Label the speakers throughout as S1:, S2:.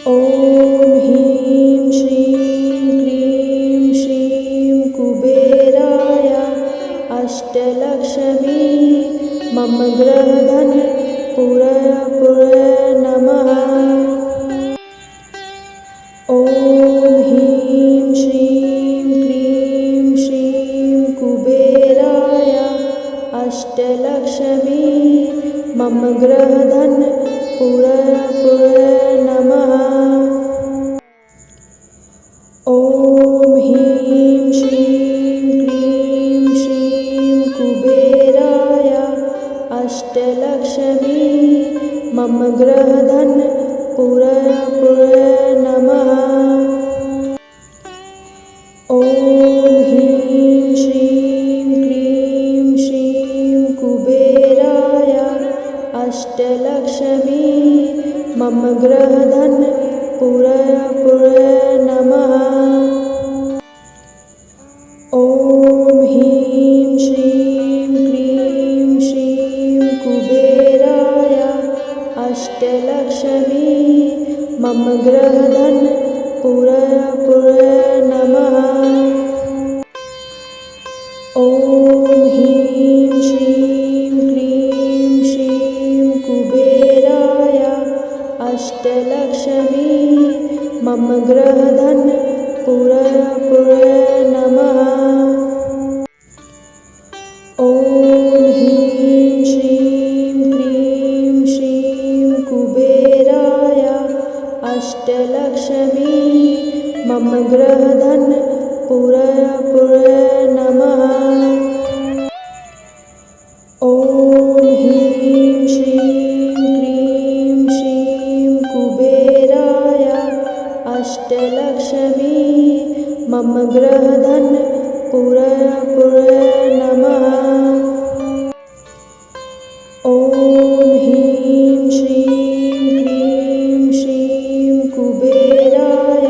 S1: ॐ ह्रीं श्रीं क्रीं श्रीं कुबेराय अष्टलक्ष्मी मम गृहधन पुरय नमः। ॐ ह्रीं श्रीं क्रीं श्रीं कुबेराय अष्टलक्ष्मी मम गृहधन पुरय नमः। ॐ ह्रीं श्रीं क्रीं श्रीं कुबेराय अष्टलक्ष्मी मम गृहधन पुरय नमः। ॐ ह्रीं श्रीं क्रीं श्रीं कुबेराय अष्टलक्ष्मी मम गृहधन पुरय नमः। ॐ ह्रीं श्रीं क्रीं श्रीं कुबेराय अष्टलक्ष्मी मम गृहधन पुरय नमः। ॐ ह्रीं श्रीं क्रीं श्रीं कुबेराय अष्टलक्ष्मी मम गृहधन पुरय नमः। ॐ ह्रीं श्रीं क्रीं श्रीं कुबेराय अष्टलक्ष्मी मम गृहधन पुरय नमः। ॐ ह्रीं श्रीं क्रीं श्रीं कुबेराय अष्टलक्ष्मी मम गृहधन पुरय नमः। ॐ ह्रीं श्रीं क्रीं श्रीं कुबेराय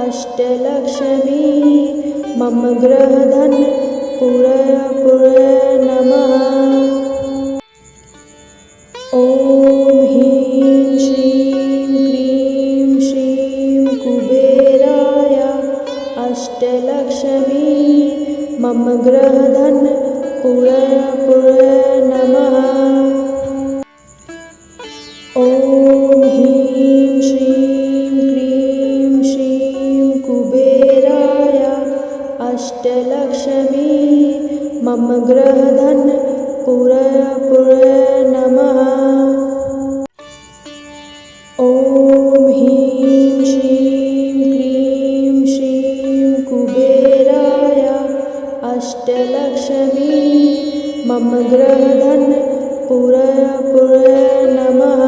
S1: अष्टलक्ष्मी मम गृहधन पुरय नमः। ॐ ह्रीं श्रीं क्रीं श्रीं कुबेराय अष्टलक्ष्मी मम गृहधन पुरय नमः। ॐ ह्रीं श्रीं क्रीं श्रीं कुबेराय अष्टलक्ष्मी मम गृहधन पुरय नमः। ॐ ह्रीं श्रीं क्रीं श्रीं कुबेराय अष्टलक्ष्मी मम गृहधन पुरय नमः।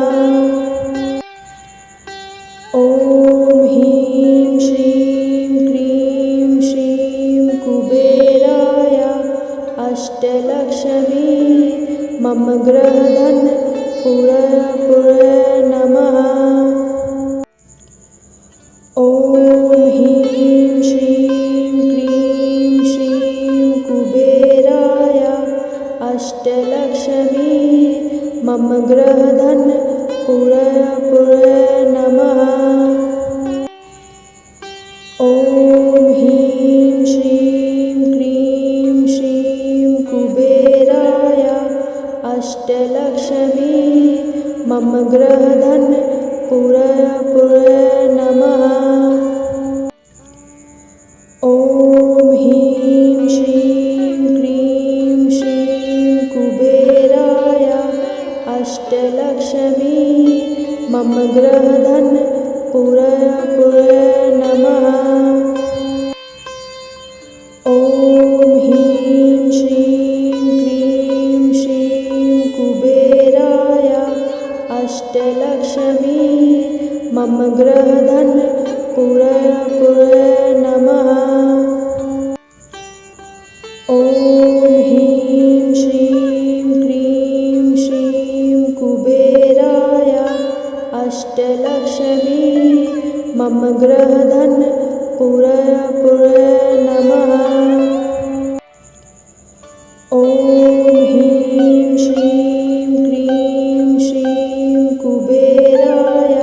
S1: ॐ ह्रीं श्रीं क्रीं श्रीं कुबेराय अष्टलक्ष्मी मम गृहधन पुरय नमः। ॐ ह्रीं श्रीं क्रीं श्रीं कुबेराय अष्टलक्ष्मी मम गृहधन पुरय नमः। ॐ ह्रीं श्रीं क्रीं श्रीं कुबेराय अष्टलक्ष्मी मम गृहधन पुरय नमः। ॐ ह्रीं श्रीं क्रीं श्रीं कुबेराय अष्टलक्ष्मी मम गृहधन पुरय नमः। ॐ ह्रीं श्रीं क्रीं श्रीं कुबेराय अष्टलक्ष्मी मम गृहधन पुरय नमः। ॐ ह्रीं श्रीं क्रीं श्रीं कुबेराय अष्टलक्ष्मी मम गृहधन पुरय नमः। ॐ ह्रीं श्रीं क्रीं श्रीं कुबेराय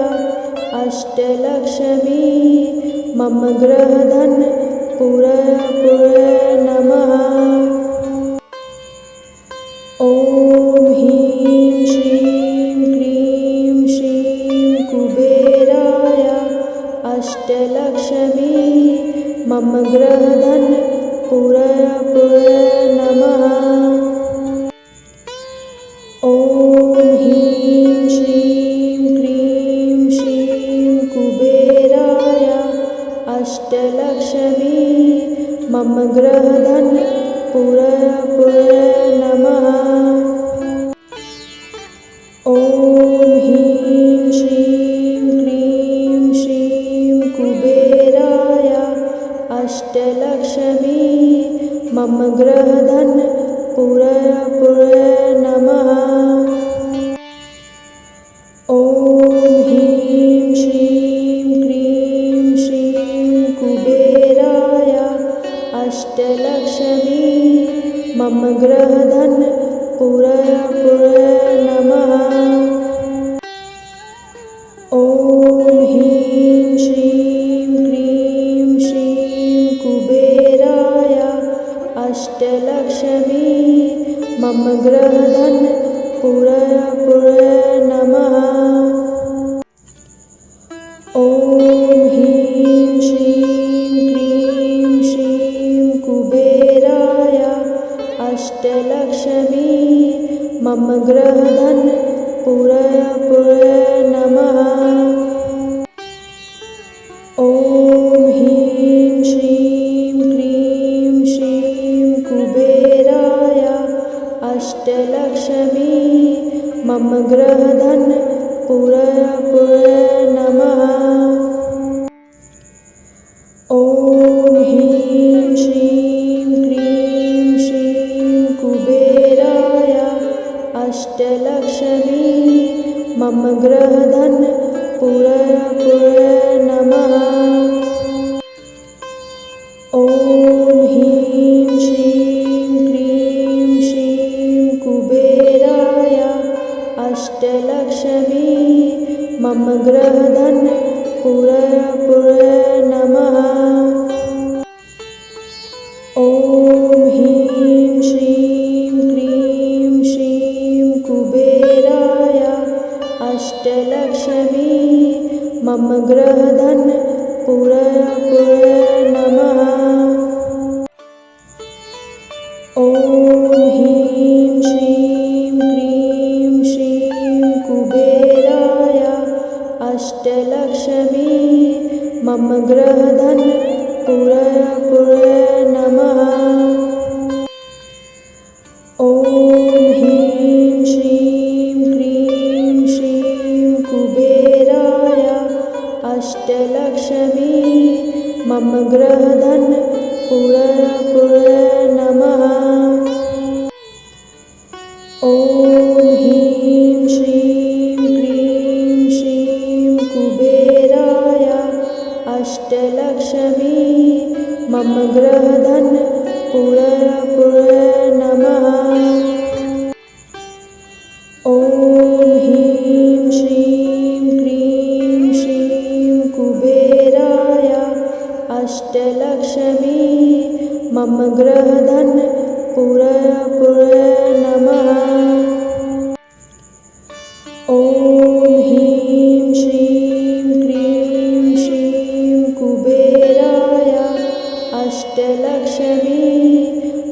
S1: अष्ट अष्टलक्ष्मी मम गृहधन पुरय नमः। ॐ ह्रीं श्रीं क्रीं श्रीं कुबेराय अष्टलक्ष्मी मम गृहधन पुरय नमः। ॐ ह्रीं श्रीं क्रीं श्रीं कुबेराय अष्टलक्ष्मी मम गृहधन पुरय नमः। ॐ ह्रीं श्रीं क्रीं श्रीं कुबेराय अष्टलक्ष्मी मम गृहधन पुरय नमः। ॐ ह्रीं श्रीं क्रीं श्रीं कुबेराय अष्टलक्ष्मी मम गृहधन पुरय नमः। ॐ ह्रीं श्रीं क्रीं श्रीं कुबेराय अष्टलक्ष्मी मम गृहधन पुरय नमः। ॐ ह्रीं श्रीं क्रीं श्रीं कुबेराय अष्टलक्ष्मी मम गृहधन पुरय नमः। ॐ ह्रीं श्रीं क्रीं श्रीं कुबेराय अष्टलक्ष्मी मम गृहधन पुरय नमः। ॐ ह्रीं श्रीं क्रीं श्रीं कुबेराय अष्टलक्ष्मी मम गृहधन पुरय नमः। ॐ ह्रीं श्रीं क्रीं श्रीं कुबेराय अष्टलक्ष्मी मम गृहधन पुरय नमः। ॐ ह्रीं श्रीं क्रीं श्रीं कुबेराय अष्टलक्ष्मी मम गृहधन पुरय नमः। ॐ ह्रीं श्रीं क्रीं श्रीं कुबेराय अष्टलक्ष्मी मम गृहधन पुरय नमः। ॐ ह्रीं श्रीं क्रीं श्रीं कुबेराय अष्टलक्ष्मी मम गृहधन पुरय नमः। ॐ ह्रीं श्रीं क्रीं श्रीं कुबेराय अष्टलक्ष्मी मम गृहधन पुरय नमः। ॐ ह्रीं श्रीं क्रीं श्रीं कुबेराय अष्टलक्ष्मी मम गृहधन पुरय नमः। ॐ ह्रीं श्रीं क्रीं श्रीं कुबेराय अष्टलक्ष्मी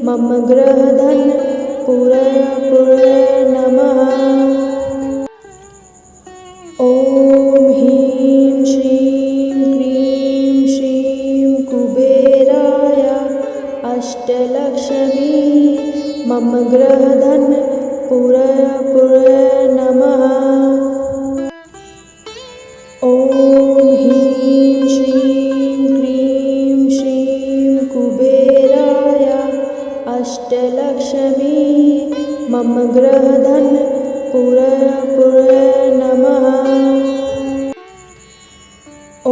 S1: मम गृहधन पुरय नमः। ॐ ह्रीं श्रीं क्रीं श्रीं कुबेराय अष्टलक्ष्मी मम गृहधन पुरय नमः। ॐ ह्रीं श्रीं क्रीं श्रीं कुबेराय अष्टलक्ष्मी मम गृहधन पुरय नमः। ॐ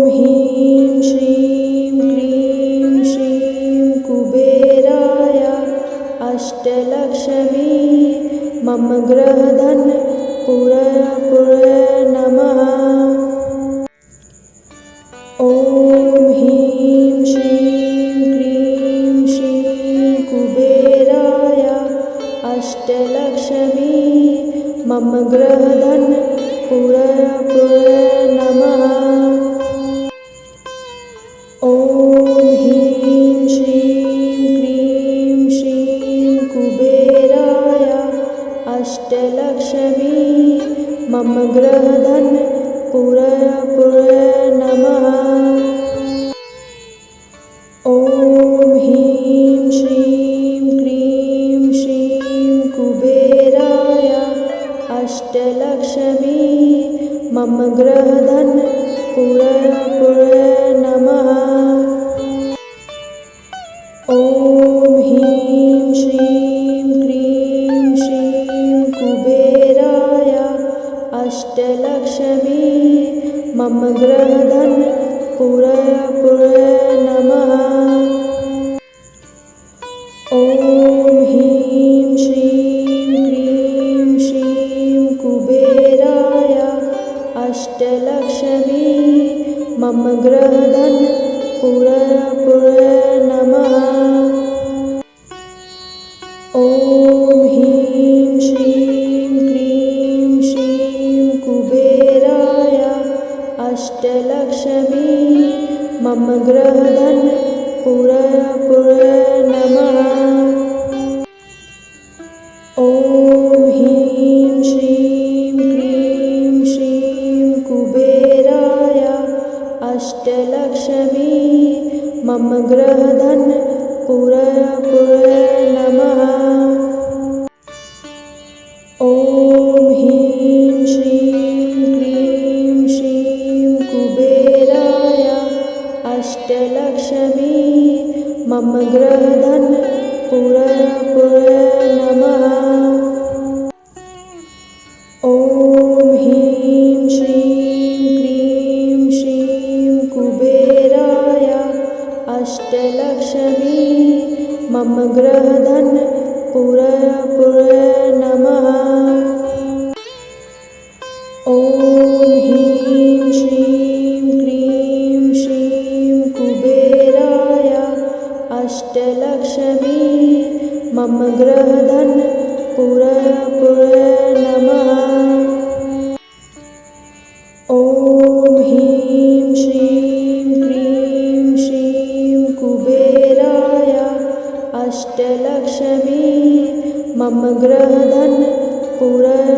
S1: ह्रीं श्रीं क्रीं श्रीं कुबेराय अष्टलक्ष्मी मम गृहधन पुरय नमः। ग्रहधन पुरय नमः। ॐ ह्रीं श्रीं क्रीं श्रीं कुबेराय अष्टलक्ष्मी मम ग्रहधन पुरय नमः। ॐ ह्रीं श्रीं क्रीं श्रीं कुबेराय अष्टलक्ष्मी मम ग्रहधन पुरय नमः। ॐ ह्रीं श्रीं क्रीं श्रीं कुबेराय अष्टलक्ष्मी मम ग्रहधन पुरय नमः। ॐ ह्रीं श्रीं क्रीं श्रीं कुबेराय अष्टलक्ष्मी मम ग्रहधन पुरय नमः। ॐ ह्रीं श्रीं क्रीं श्रीं कुबेराय अष्टलक्ष्मी मम ग्रहधन पुरय नमः। ॐ ह्रीं श्रीं क्रीं श्रीं कुबेराय अष्टलक्ष्मी मम ग्रहधन पुरय नमः। ॐ ह्रीं श्रीं क्रीं श्रीं कुबेराय अष्टलक्ष्मी मम ग्रहधन पुरय नमः। ॐ ह्रीं श्रीं क्रीं श्रीं कुबेराय अष्टलक्ष्मी मम ग्रहधन पुरय नमः। ॐ ह्रीं श्रीं क्रीं श्रीं कुबेराय अष्टलक्ष्मी मम ग्रहधन पुरय